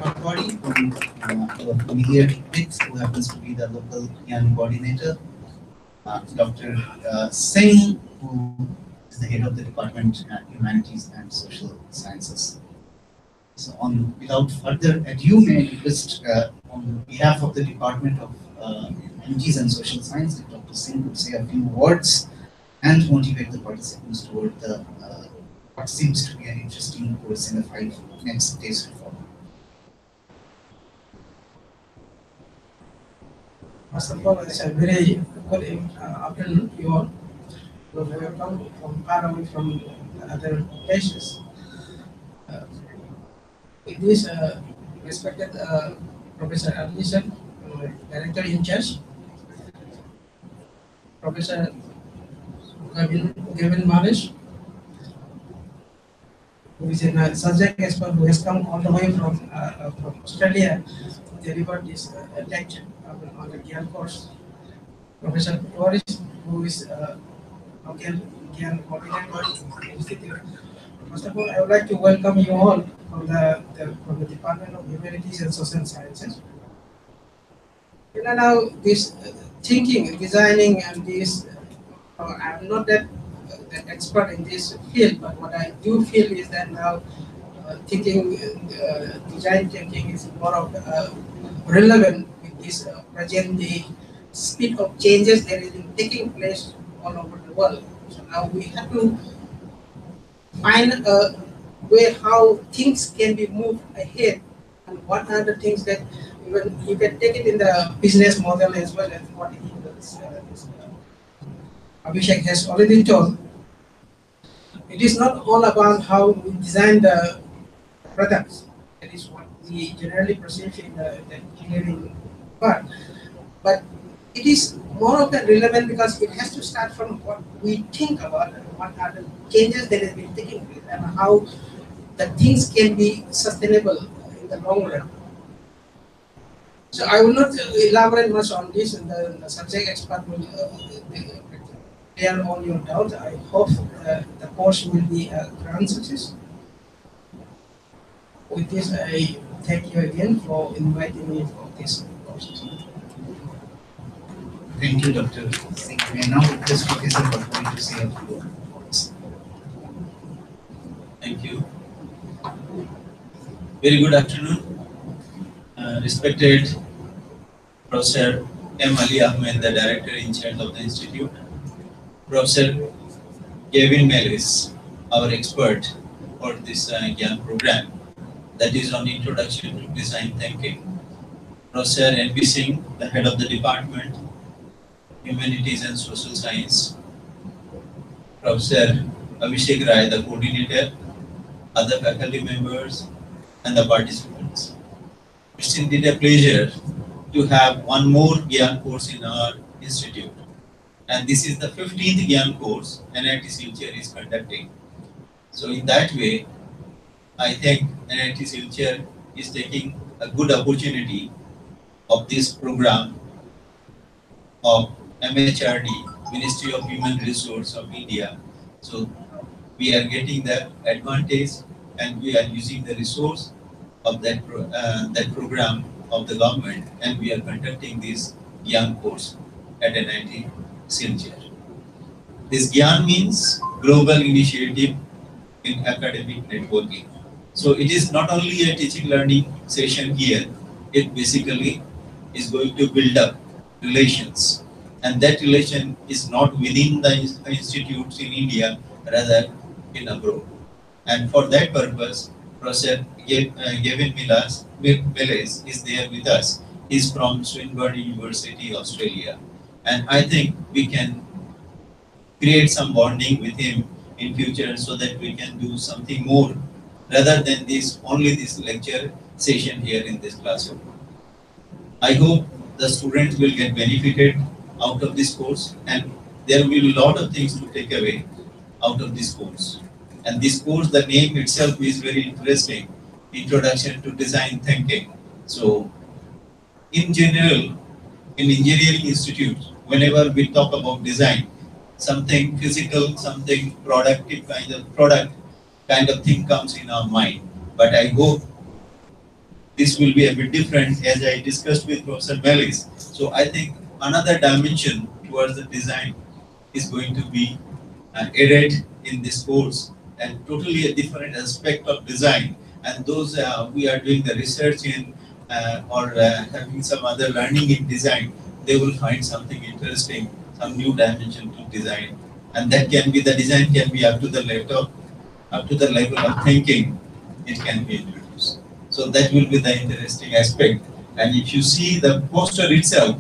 third body from our immediate midst, who happens to be the local Gyan coordinator, Dr. Singh, who is the head of the Department Humanities and Social Sciences. So, without further ado, may I request on behalf of the Department of Humanities and Social Sciences, Dr. Singh would say a few words and motivate the participants toward what seems to be an interesting course in the 5 next days to follow. First of all, it's a very good afternoon, you all. We have come from far away from other places. It is respected Professor Alison, Director in Charge, Professor Gavin Marish, who is a subject expert who has come all the way from Australia to deliver this lecture on the Gyan course. Professor Boris, who is Gyan coordinator institute. First of all, I would like to welcome you all from the Department of Humanities and Social Sciences. You know, now this thinking, designing, and this, I'm not that expert in this field, but what I do feel is that now thinking, design thinking is more of relevant with this present day speed of changes that is taking place all over the world. So now we have to find a way how things can be moved ahead, and what are the things that even you can take it in the business model as well as what Abhishek has already told. It is not all about how we design the products. That is what we generally perceive in the engineering part. But it is more of that relevant because it has to start from what we think about and what are the changes that have been taking place and how the things can be sustainable in the long run. So I will not elaborate much on this, and the subject expert will clear all your doubts. I hope the course will be a grand success. With this, I thank you again for inviting me for this course. Thank you, Dr. Singh. May I now request Professor Bhattacharya to say a few words. Thank you. Very good afternoon. Respected Professor M. Ali Ahmed, the Director in charge of the Institute. Professor Gavin Mellis, our expert for this Gyan program, that is on Introduction to Design Thinking. Professor N.B. Singh, the Head of the Department, Humanities and Social Science. Professor Abhishek Rai, the Coordinator, other faculty members, and the participants. It's indeed a pleasure to have one more Gyan course in our institute. And this is the 15th Gyan course NIT Silchar is conducting. So in that way, I think NIT Silchar is taking a good opportunity of this program of MHRD, Ministry of Human Resources of India. So we are getting the advantage and we are using the resource of that program of the government, and we are conducting this Gyan course at NIT Silchar. This Gyan means Global Initiative in Academic Networking. So it is not only a teaching learning session here, it basically is going to build up relations, and that relation is not within the institutes in India, rather in abroad. And for that purpose, Professor Gavin Mellis is there with us. He's from Swinburne University, Australia. And I think we can create some bonding with him in future so that we can do something more rather than only this lecture session here in this classroom. I hope the students will get benefited out of this course, and there will be a lot of things to take away out of this course. And this course, the name itself is very interesting, Introduction to Design Thinking. So in general, in engineering institutes, whenever we talk about design, something physical, something productive kind of thing comes in our mind. But I hope this will be a bit different as I discussed with Professor Melis. So I think another dimension towards the design is going to be added in this course, and totally a different aspect of design. And those we are doing the research in or having some other learning in design, they will find something interesting, some new dimension to design. And that can be, the design can be up to the level, up to the level of thinking, it can be introduced. So that will be the interesting aspect. And if you see the poster itself,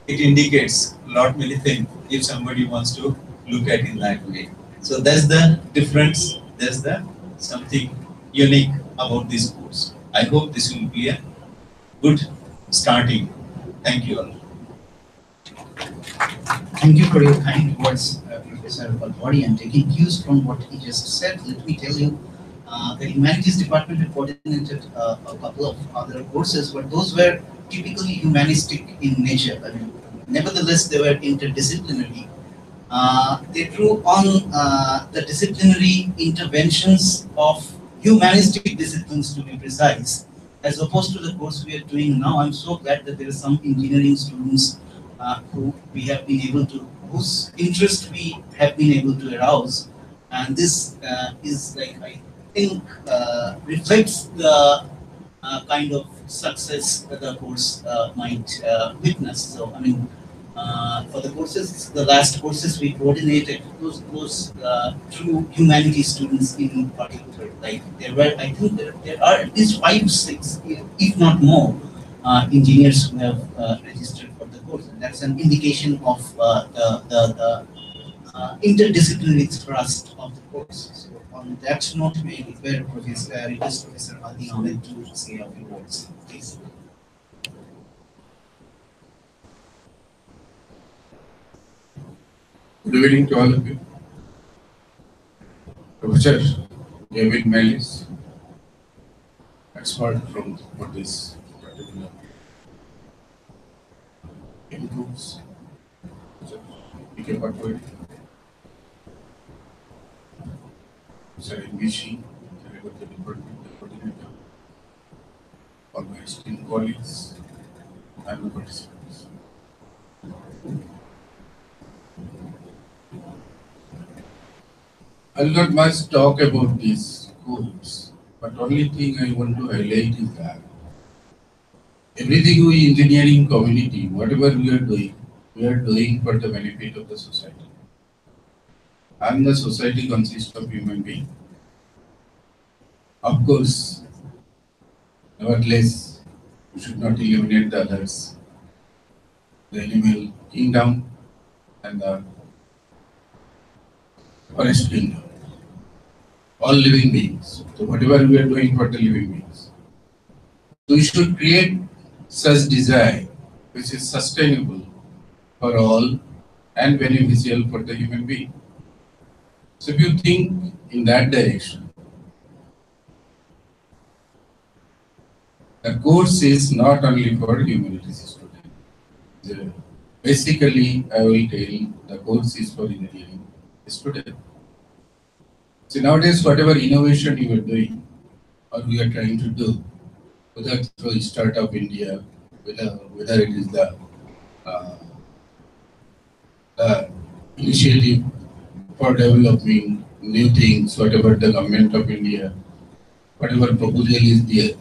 it indicates a lot many things if somebody wants to look at in that way. So that's the difference, that's the something unique about this course. I hope this will be a good starting. Thank you all. Thank you for your kind words, Professor Balwadi, and taking cues from what he just said. Let me tell you, the Humanities Department had coordinated a couple of other courses, but those were typically humanistic in nature. I mean, nevertheless, they were interdisciplinary. They drew on the disciplinary interventions of humanistic disciplines, to be precise, as opposed to the course we are doing now. I'm so glad that there are some engineering students who we have been able to, whose interest we have been able to arouse, and this is like, I think, reflects the kind of success that the course might witness. So I mean, for the courses, the last courses we coordinated, those true humanities students in particular. Like there were, I think there are at least 5, 6, if not more, engineers who have registered for the course. And that's an indication of the interdisciplinary thrust of the course. So on that note, may I request Professor Ali Ahmed to say a few words, please. Good evening to all of you. Professor David Melis, expert from for this particular includes Professor Patwari, Professor Englishi, the department, the coordinator, all my esteemed colleagues, and the participants. I'll not much talk about this course, but only thing I want to highlight is that everything we engineering community, whatever we are doing for the benefit of the society. And the society consists of human beings. Of course, nevertheless, we should not eliminate the others, the animal kingdom and the forest kingdom. All living beings. So whatever we are doing for the living beings, we should create such design which is sustainable for all and beneficial for the human being. So if you think in that direction, the course is not only for humanities students. Basically, I will tell the course is for engineering students. So nowadays, whatever innovation you are doing or we are trying to do, whether through Startup India, whether it is the initiative for developing new things, whatever the government of India, whatever proposal is there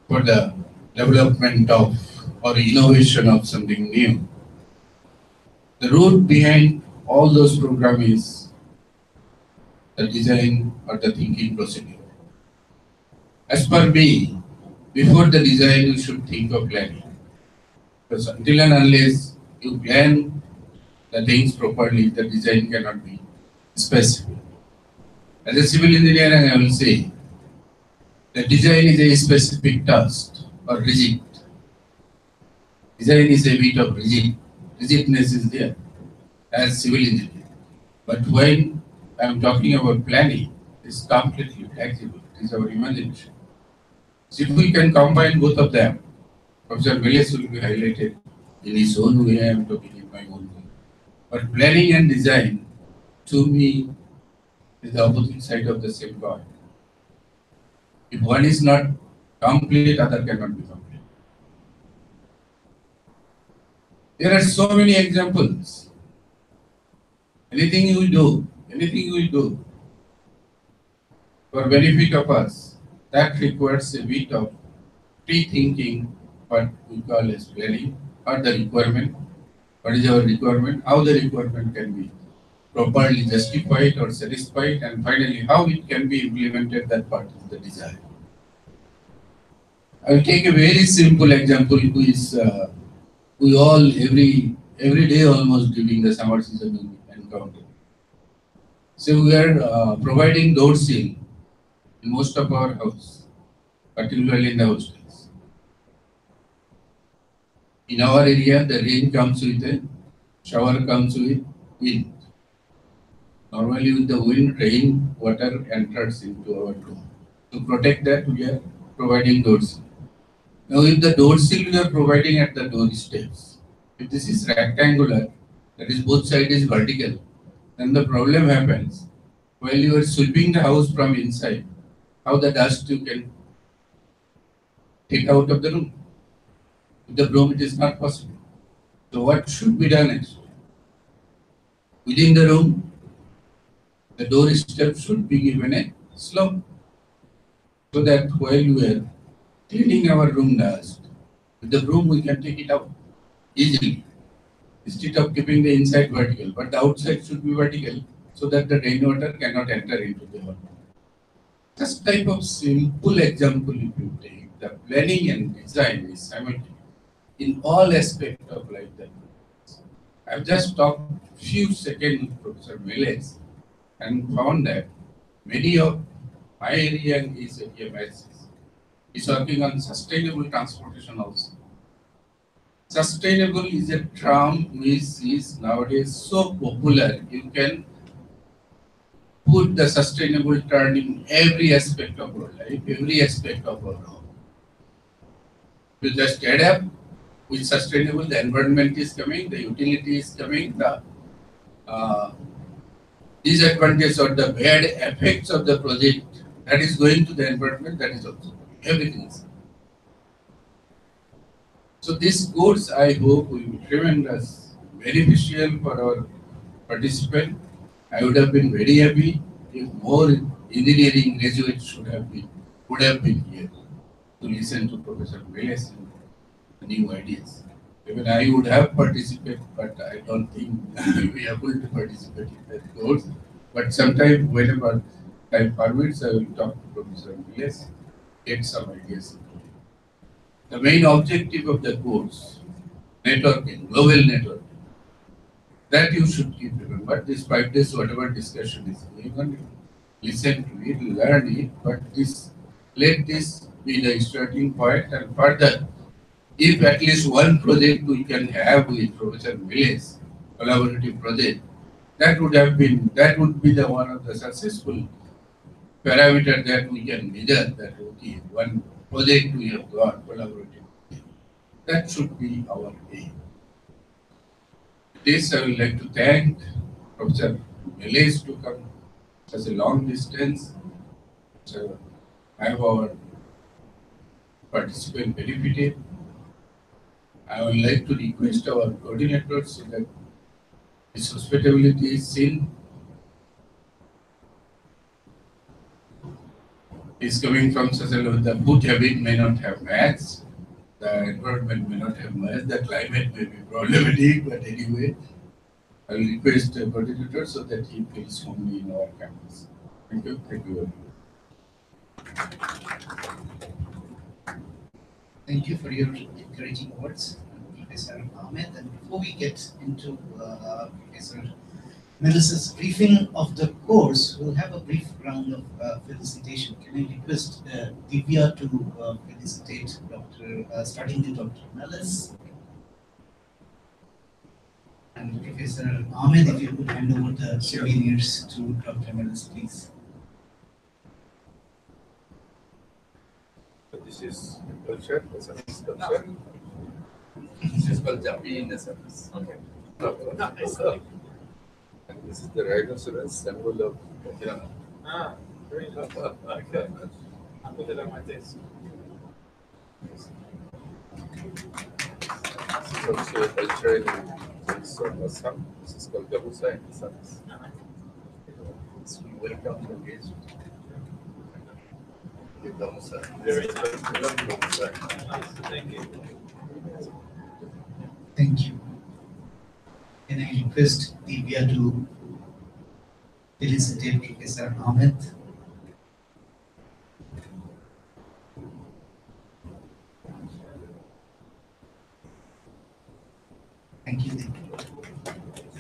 for the development of or innovation of something new. The root behind all those programs is the design or the thinking procedure. As per me, before the design, you should think of planning. Because until and unless you plan the things properly, the design cannot be specific. As a civil engineer, I will say the design is a specific task or rigid. Design is a bit of rigidness is there as civil engineer. But when I am talking about planning, it's completely flexible. It is our imagination. So if we can combine both of them, Professor Melis will be highlighted in his own way. I am talking in my own way. But planning and design, to me, is the opposite side of the same coin. If one is not Complete, other cannot be complete. There are so many examples. Anything you do for benefit of us, that requires a bit of pre-thinking, what we call as planning, or the requirement. What is our requirement? How the requirement can be properly justified or satisfied, and finally how it can be implemented. That part is the design. I will take a very simple example, which is we all every day almost during the summer season we encounter. So we are providing door seal in most of our house, particularly in the hostels. In our area, the rain comes with a shower, comes with wind. Normally, with the wind, rain, water enters into our room. To protect that, we are providing door seal. Now, if the door seal we are providing at the door steps, if this is rectangular, that is both sides is vertical, then the problem happens while you are sweeping the house from inside, how the dust you can take out of the room. With the broom, it is not possible. So, what should be done is within the room, the door step should be given a slope so that while we are cleaning our room dust, with the broom we can take it out easily instead of keeping the inside vertical, but the outside should be vertical so that the rainwater cannot enter into the hole. Just type of simple example if you take, the planning and design is simultaneous in all aspects of life. That I've just talked few seconds with Professor Meles and found that many of my area and his area is working on sustainable transportation also. Sustainable is a term which is nowadays so popular. You can put the sustainable term in every aspect of our life, every aspect of our home. You just adapt with sustainable, the environment is coming, the utility is coming, the disadvantage or the bad effects of the project that is going to the environment, that is also everything is. So this course, I hope, will be tremendous, beneficial for our participant. I would have been very happy if more engineering graduates would have been here to listen to Professor Meles and new ideas. Even I would have participated, but I don't think we are able to participate in that course. But sometime, whenever time permits, I will talk to Professor Meles, get some ideas. The main objective of the course, networking, global networking, that you should keep remember. This 5 days, whatever discussion is going on, listen to it, learn it, but let this be the starting point, and further, if at least one project we can have with Professor Meles, collaborative project, that would be the one of the successful parameter that we can measure that okay, one project we have got collaborative. That should be our aim. This I would like to thank Professor Meles to come such a long distance. So have our participant benefited. I would like to request our coordinators so that this hospitality is seen. Is coming from such a level, the food habit may not have matched, the environment may not have matched, the climate may be problematic, but anyway, I will request the coordinator so that he feels homely in our campus. Thank you. Thank you very much. Thank you for your encouraging words, Professor Ahmed. And before we get into Professor Meles' briefing of the course, we'll have a brief round of felicitation. Can I request Divya to felicitate starting with Dr. Meles? And Professor Ahmed, if you could hand over the souvenirs to Dr. Meles, please. This is culture, SMS culture. This is called Japanese SMS. Okay. No. And this is the rhinoceros symbol of Okinawa. Ah, very good. Okay. I'll put it on my desk. This is also a cultural sense of Assam. This is called Gabusa in Assam. Welcome to the guest. Very nice. Thank you. Thank you. Can I request Divya to felicitate Professor Ahmed? Thank you, Divya.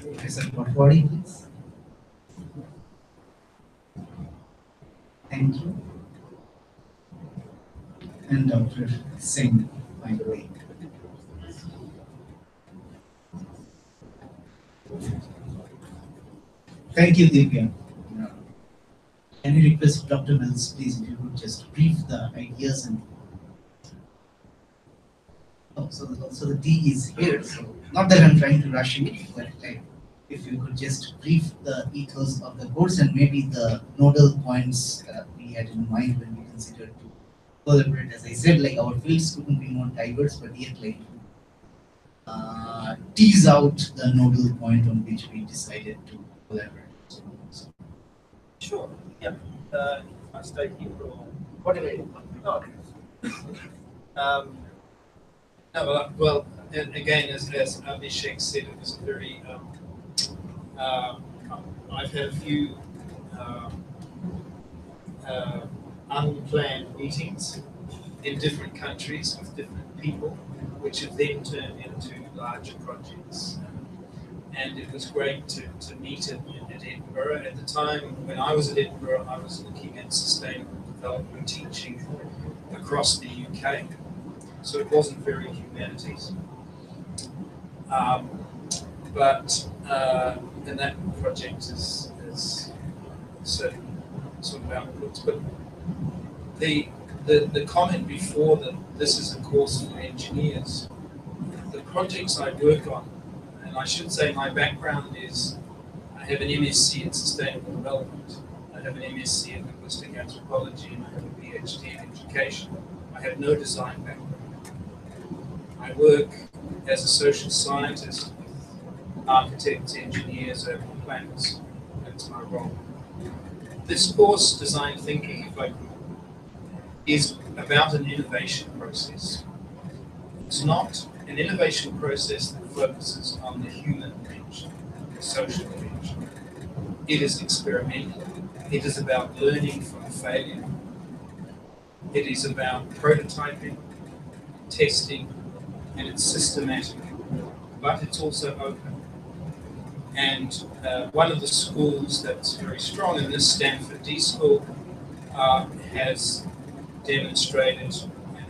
Professor Patwari, please. Thank you. And Dr. Singh, by the way. Thank you, Divya. Can you request Dr. Mills, please, if you could just brief the ideas and. Oh, so the D is here. So not that I'm trying to rush you, but if you could just brief the ethos of the course and maybe the nodal points we had in mind when we considered to collaborate. As I said, like our fields couldn't be more diverse, but yet like tease out the nodal point on which we decided to collaborate. Sure. Yeah. I stay here for whatever. No. Well, and again, as Abhishek said, it was a very. I've had a few unplanned meetings in different countries with different people, which have then turned into larger projects. And it was great to meet at Edinburgh. At the time when I was at Edinburgh, I was looking at sustainable development teaching across the UK. So it wasn't very humanities. And that project is certain sort of outputs. But the comment before that this is a course for engineers, the projects I work on, and I should say my background is, I have an MSc in Sustainable Development, I have an MSc in Linguistic Anthropology, and I have a PhD in Education. I have no design background. I work as a social scientist with architects, engineers, urban planners. That's my role. This course, Design Thinking, if I could, is about an innovation process. It's not an innovation process that focuses on the human dimension, the social dimension. It is experimental. It is about learning from failure. It is about prototyping, testing, and it's systematic, but it's also open. And one of the schools that's very strong in this Stanford D School has demonstrated,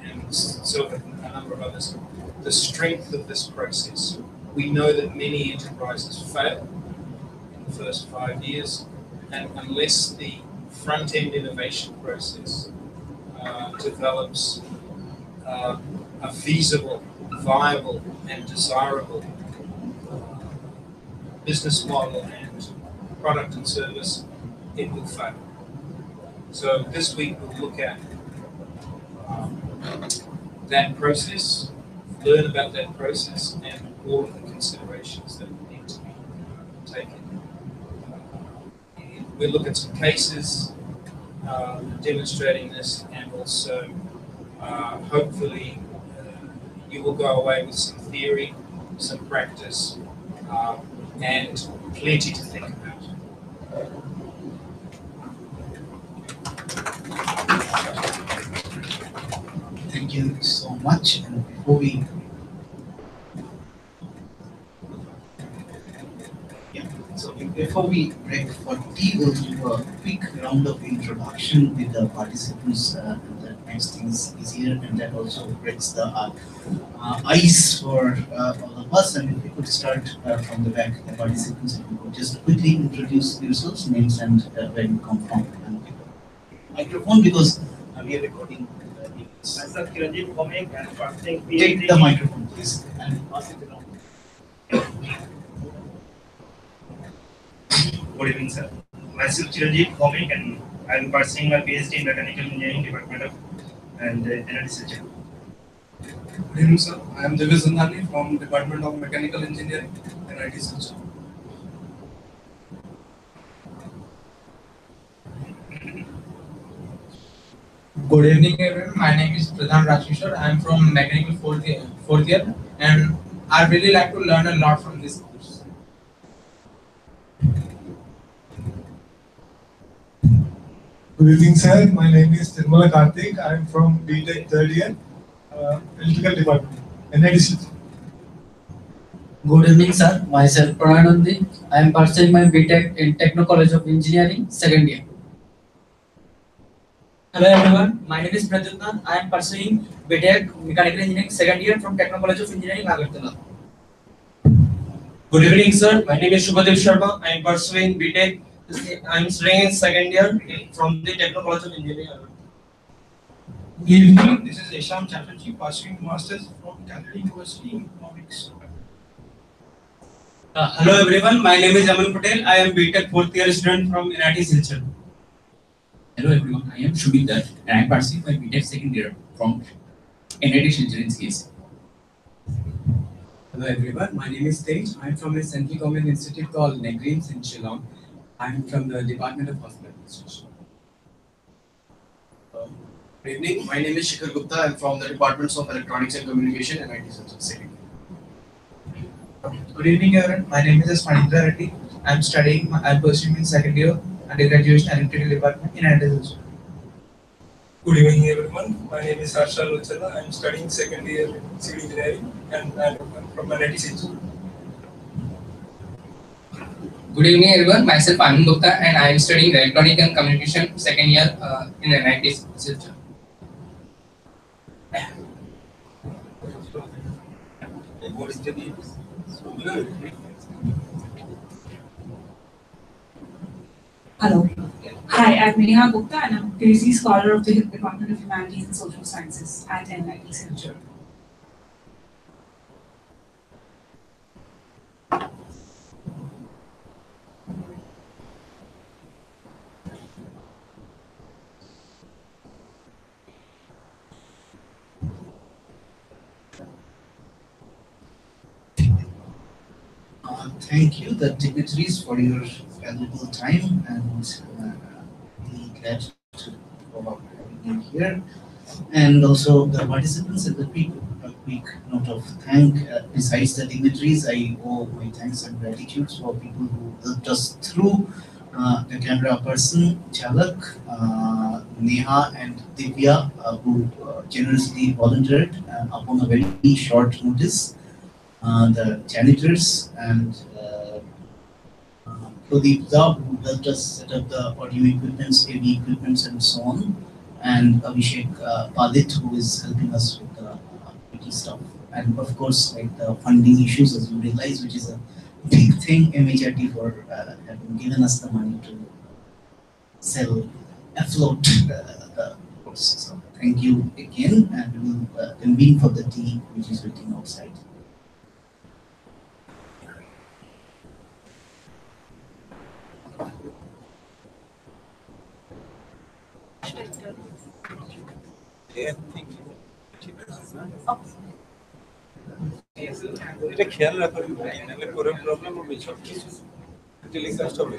and so have a number of others, the strength of this process. We know that many enterprises fail in the first 5 years, and unless the front-end innovation process develops a feasible, viable, and desirable business model and product and service, it will fail. So this week we'll look at that process, learn about that process, and all of the considerations that need to be taken. We'll look at some cases demonstrating this, and also hopefully you will go away with some theory, some practice, and plenty to think about. Thank you so much. And before we break for tea, we'll do a quick round of introduction with the participants. That makes things easier, and that also breaks the ice for all of us. And if we could start from the back, the participants, if you could just quickly introduce yourselves, names, and where you come from. And microphone, because we are recording. Myself, Kiranjit Bhomik, and fasting PhD. Take the microphone, please, and pass it around. Good evening, sir. Myself, Kiranjit Bhomik, and I am pursuing my PhD in Mechanical Engineering Department of and Energy Research. Good evening, sir. I am Devesh Zandani from Department of Mechanical Engineering and IT Session. Good evening, everyone. My name is Pradhan Rajkishore. I am from Mechanical fourth year, and I really like to learn a lot from this course. Good evening, sir. My name is Tirmala Karthik. I am from B.Tech third year, Electrical Department, NIDC. Good evening, sir. Myself Pranay Nandi. I am pursuing my BTech in Techno College of Engineering, second year. Hello everyone, my name is Pradyutna. I am pursuing BTech Mechanical Engineering second year from Techno College of Engineering, Agartala. Good evening, sir. My name is Shubhadev Sharma. I am pursuing BTech. I am studying in second year from the Techno College of Engineering. Good evening. This is Isham Chatterjee, pursuing Masters from Calgary University in Economics. Hello everyone. My name is Aman Patel. I am BTech fourth year student from NIT Silchar. Hello everyone, I am Shubhit Dutt and I am pursuing my BTech second year from NIT Silchar in CS. Hello everyone, my name is Tej. I am from a central government institute called Negreens in Shillong. I am from the Department of Hospital Administration. Good evening, my name is Shikhar Gupta. I am from the Departments of Electronics and Communication and IT Session second. Good evening, everyone. My name is Manindra Reddy. I am pursuing in second year undergraduate electrical department in Addis. Good evening, everyone. My name is Harsha Lochala. I am studying second year in civil engineering and I am from NIT Silchar. Good evening, everyone. Myself Anand Gupta, and I am studying Electronic and Communication second year in NIT Silchar. Hello. Hi, I'm Neha Gupta and I'm a PhD scholar of the Department of Humanities and Social Sciences at NIT Silchar. Thank you, the dignitaries, for your valuable time, and really glad to have you here. And also the participants. And a quick note of thank. Besides the dignitaries, I owe my thanks and gratitude for people who helped us through. The camera person, Chalak, Neha, and Divya, who generously volunteered upon a very short notice. The janitors and Pradeep Da, who helped us set up the audio equipments, AV equipments, and so on, and Abhishek Palit, who is helping us with the IT stuff, and of course, like the funding issues, as you realize, which is a big thing. MHRT for having given us the money to sell afloat the course. So thank you again, and we will convene for the tea, which is waiting outside. এটা খেয়াল রাখবেন ভাই, নাহলে পরে problem হবে সব কিছু telecast হবে।